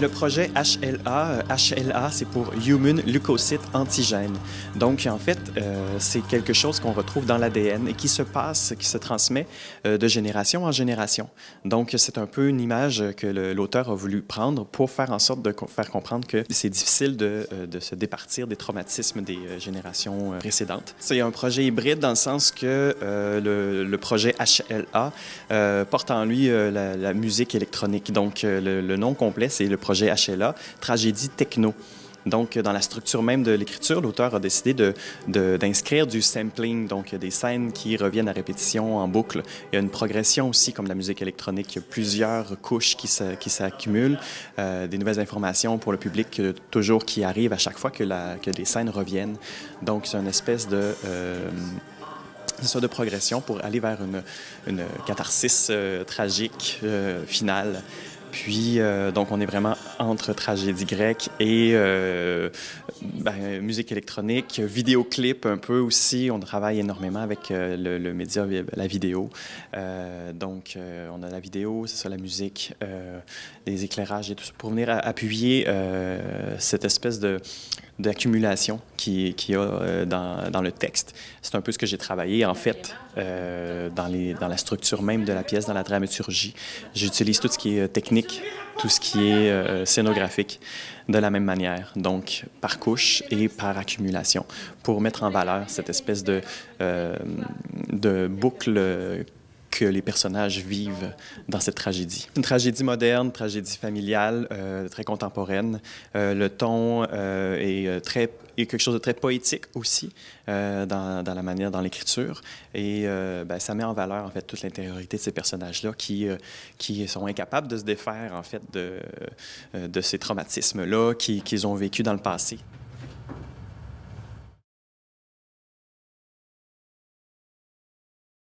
Le projet HLA, c'est pour Human Leukocyte Antigène. Donc, en fait, c'est quelque chose qu'on retrouve dans l'ADN et qui se passe, qui se transmet de génération en génération. Donc, c'est un peu une image que l'auteur a voulu prendre pour faire en sorte de faire comprendre que c'est difficile de se départir des traumatismes des générations précédentes. C'est un projet hybride dans le sens que le projet HLA porte en lui la musique électronique. Donc, le nom complet, c'est le projet HLA, Tragédie techno. Donc, dans la structure même de l'écriture, l'auteur a décidé d'inscrire du sampling, donc des scènes qui reviennent à répétition en boucle. Il y a une progression aussi, comme la musique électronique. Il y a plusieurs couches qui s'accumulent, des nouvelles informations pour le public toujours qui arrivent à chaque fois que les scènes reviennent. Donc, c'est une espèce de progression pour aller vers une catharsis tragique finale. Puis, donc, on est vraiment entre tragédie grecque et musique électronique, vidéoclip un peu aussi. On travaille énormément avec le média, la vidéo. Donc, on a la vidéo, c'est ça, la musique, les éclairages et tout ça pour venir appuyer cette espèce d'accumulation qu'il y a dans le texte. C'est un peu ce que j'ai travaillé, en fait, dans la structure même de la pièce, dans la dramaturgie. J'utilise tout ce qui est technique, tout ce qui est scénographique de la même manière, donc par couche et par accumulation, pour mettre en valeur cette espèce de boucle que les personnages vivent dans cette tragédie. Une tragédie moderne, tragédie familiale, très contemporaine. Le ton est quelque chose de très poétique aussi dans la manière, dans l'écriture. Et ça met en valeur, en fait, toute l'intériorité de ces personnages-là qui sont incapables de se défaire, en fait, de ces traumatismes-là qu'ils ont vécu dans le passé.